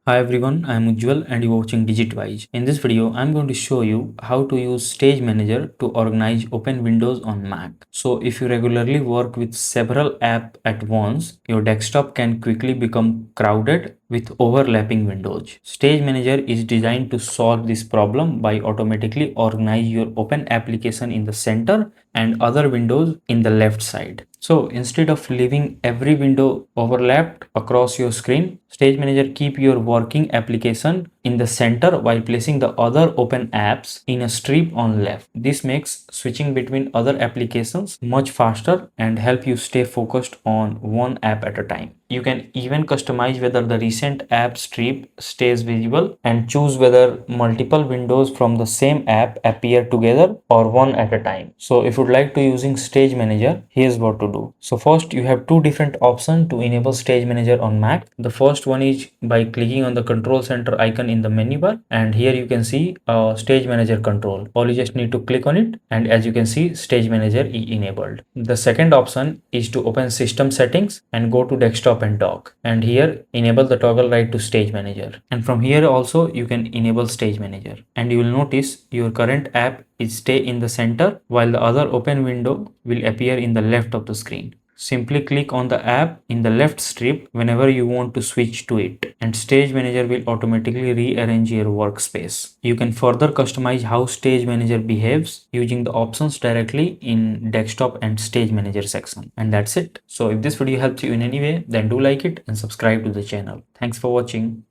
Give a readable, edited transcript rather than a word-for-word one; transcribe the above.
Hi everyone, I am Ujjwal and you are watching DigitWise. In this video, I am going to show you how to use Stage Manager to organize open windows on Mac. So if you regularly work with several apps at once, your desktop can quickly become crowded with overlapping windows. Stage Manager is designed to solve this problem by automatically organize your open application in the center and other windows in the left side. So instead of leaving every window overlapped across your screen, Stage Manager keep your working application in the center while placing the other open apps in a strip on left. This makes switching between other applications much faster and help you stay focused on one app at a time. You can even customize whether the recent app strip stays visible and choose whether multiple windows from the same app appear together or one at a time. So if you'd like to using Stage Manager, here's what to do. So first you have two different options to enable Stage Manager on Mac. The first one is by clicking on the control center icon in the menu bar, and here you can see Stage Manager control. All you just need to click on it, and as you can see, Stage Manager is enabled. The second option is to open system settings and go to desktop and dock, and here enable the toggle right to Stage Manager, and from here also you can enable Stage Manager, and you will notice your current app is stay in the center while the other open window will appear in the left of the screen. Simply click on the app in the left strip whenever you want to switch to it, and Stage Manager will automatically rearrange your workspace. You can further customize how Stage Manager behaves using the options directly in desktop and Stage Manager section. And that's it. So if this video helps you in any way, then do like it and subscribe to the channel. Thanks for watching.